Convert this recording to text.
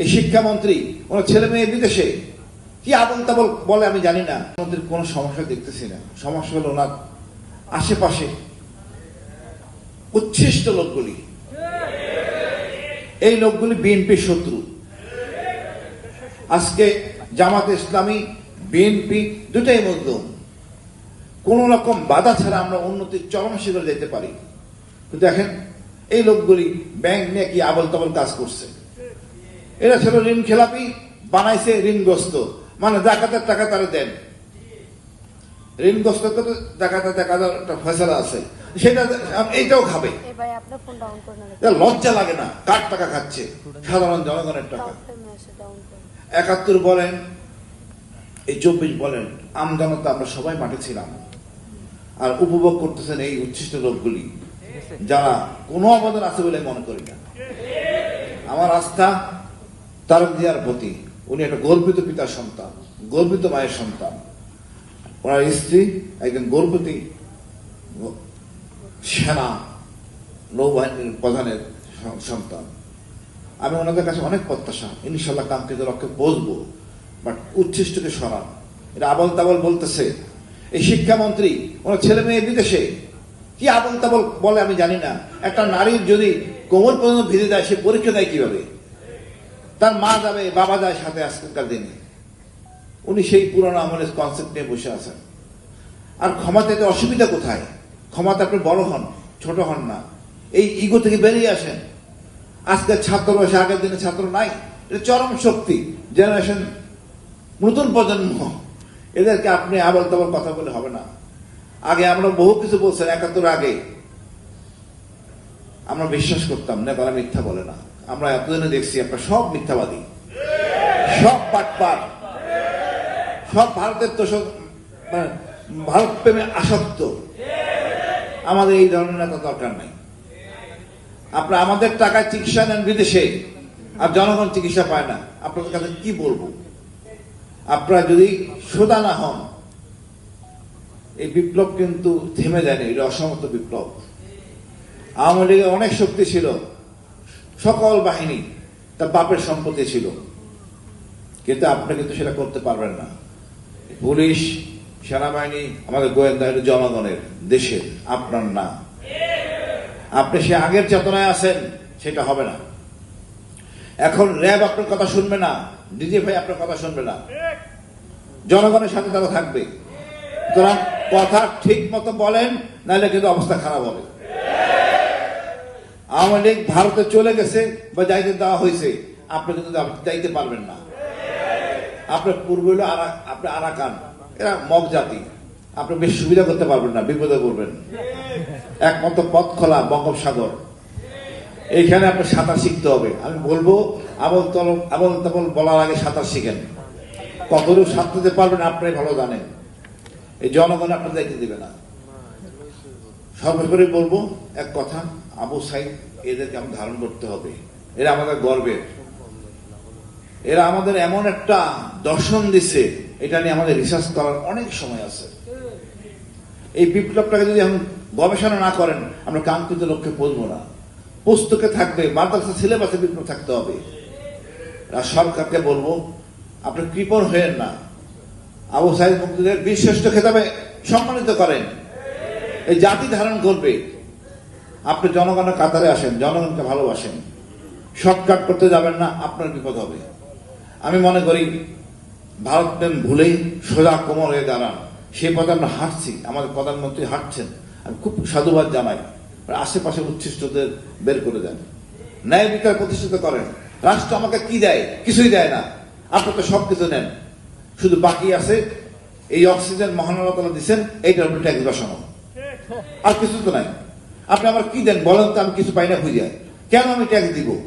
এই শিক্ষামন্ত্রী ওনার ছেলে মেয়ে বিদেশে কি আবল তাবল বলে আমি জানি না। মন্ত্রীর কোনো সমস্যা দেখতেছি না। সমস্যা হলো ওনার আশেপাশে উচ্ছিষ্ট লোকগুলি, এই লোকগুলি বিএনপির শত্রু। আজকে জামাতে ইসলামী বিএনপি দুটাই মজলুম। কোন রকম বাধা ছাড়া আমরা উন্নতির চরম শিখরে যেতে পারি। তো দেখেন এই লোকগুলি ব্যাংক নিয়ে কি আবল তাবল কাজ করছে। এরা ছিল ঋণ খেলাপি, বানাইছে ঋণগ্রস্ত, মানে জাকাতের টাকা তারা দেন, ঋণগ্রস্ত জাকাতের টাকা একটা ফয়সালা আছে, সেটা এইটাও খাবে। লজ্জা লাগে না? কার টাকা খাচ্ছে? সাধারণ জনগণের টাকা। ৭১ বলেন, এই ২৪ বলেন, আমজনতা আমরা সবাই মাঠে ছিলাম আর উপভোগ করতেছেন এই উচ্ছিষ্ট লোকগুলি, যারা কোনো অবদান আছে বলে মনে করি না। আমার আস্থা তারেক জিয়ার প্রতি। উনি একটা গর্বিত পিতার সন্তান, গর্বিত মায়ের সন্তান। ওনার স্ত্রী একজন গর্বিত সেনা নৌবাহিনীর প্রধানের সন্তান। আমি ওনাদের কাছে অনেক প্রত্যাশা, ইনশাল্লাহ কাঙ্ক্ষিত লক্ষ্যে পৌঁছবো। বাট উচ্ছিষ্টকে সরান। এটা আবল তাবল বলতেছে এই শিক্ষামন্ত্রী, ওনার ছেলে মেয়ে বিদেশে কি আবল তাবল বলে আমি জানি না। একটা নারীর যদি কোমর পর্যন্ত ভিজে যায়, সে পরীক্ষা দেয় কিভাবে? তার মা যাবে, বাবা যায় সাথে আজকালকার দিনে। উনি সেই পুরনো আমলের কনসেপ্ট নিয়ে বসে আছেন। আর ক্ষমতাতে অসুবিধা কোথায়? ক্ষমতা আপনি বড় হন, ছোট হন না, এই ইগো থেকে বেরিয়ে আসেন। আজকের ছাত্র বয়সে আগের দিনে ছাত্র নাই। এটা চরম শক্তি, জেনারেশন, নতুন প্রজন্ম। এদেরকে আপনি আবল তাবল কথা বলে হবে না। আগে আমরা বহু কিছু বলছেন, ৭১ আগে আমরা বিশ্বাস করতাম না, তারা মিথ্যা বলে না। আমরা এতদিনে দেখছি আপনার সব মিথ্যাবাদী, সব বাটপার, সব ভারতের তোষক, ভারত প্রেমে আসক্ত। আমাদের এই ধরনের নেতা দরকার নাই। আপনারা আমাদের টাকায় চিকিৎসা নেন বিদেশে, আর জনগণ চিকিৎসা পায় না। আপনাদের কাছে কি বলবো? আপনারা যদি সোজা না হন, এই বিপ্লব কিন্তু থেমে যায়নি। এটা অসমত বিপ্লব। আওয়ামী লীগের অনেক শক্তি ছিল, সকল বাহিনী তার বাপের সম্পত্তি ছিল, কিন্তু আপনি কিন্তু সেটা করতে পারবেন না। পুলিশ, সেনাবাহিনী, আমাদের গোয়েন্দা, এটা জনগণের, দেশের, আপনার না। আপনি সে আগের চেতনায় আছেন, সেটা হবে না। এখন র্যাব আপনার কথা শুনবে না, ডিজিএফআই আপনার কথা শুনবে না। জনগণের সাথে তারা থাকবে। সুতরাং কথা ঠিক মতো বলেন, নাহলে কিন্তু অবস্থা খারাপ হবে। আওয়ামী লীগ ভারতে চলে গেছে বা যাইতে দেওয়া হয়েছে, আপনি কিন্তু যাইতে পারবেন না। আপনার পূর্ব হলো আপনি আরাকান, এরা মগ জাতি, আপনি বেশ সুবিধা করতে পারবেন না, বিপদে পড়বেন। একমাত্র পথ খোলা বঙ্গোপসাগর, এইখানে আপনি সাঁতার শিখতে হবে। আমি বলবো আবল তাবল বলার আগে সাঁতার শিখেন। কতটুকু সাঁতরাতে পারবেন আপনারাই ভালো জানেন। এই জনগণ আপনার দায়িত্ব দিবে না। সর্বোপরি বলবো এক কথা, আবু সাইদ এদেরকে আমি ধারণ করতে হবে। এরা আমাদের গর্বের। এরা আমাদের এমন একটা দর্শন দিছে, এটা নিয়ে আমাদের রিসার্চ করার অনেক সময় আছে। এই বিপ্লবটাকে যদি এখন গবেষণা না করেন, আমরা কাঙ্ক্ষিত লক্ষ্যে পৌঁছবো না। পুস্তকে থাকবে, মাদ্রাসা সিলেবাসে বিপ্লব থাকতে হবে। আর সরকারকে বলবো, আপনি কৃপণ হয়েন না। আবু সাইদ মুক্তিদের বীরশ্রেষ্ঠ খেতাবে সম্মানিত করেন। এই জাতি ধারণ করবে। আপনি জনগণের কাতারে আসেন, জনগণকে ভালোবাসেন, শর্টকাট করতে যাবেন না, আপনার বিপদ হবে। আমি মনে করি ভারত প্রেম ভুলেই সোজা কোমর হয়ে দাঁড়ান। সেই পথে আমরা হাঁটছি, আমাদের প্রধানমন্ত্রী হাঁটছেন। আমি খুব সাধুবাদ জানাই। আশেপাশে উচ্ছিষ্টদের বের করে দেন, ন্যায় বিচার প্রতিষ্ঠিত করেন। রাষ্ট্র আমাকে কি দেয়? কিছুই দেয় না। আপনার তো সবকিছু নেন, শুধু বাকি আছে এই অক্সিজেন মহান আল্লাহ তাআলা দিচ্ছেন, এইটার উপরে ট্যাক্স বসানো, আর কিছু তো নাই। আপনি আমার কি দেন বলেন তো? আমি কিছু পাই না খুঁজে, কেন আমি ট্যাক্স দিব?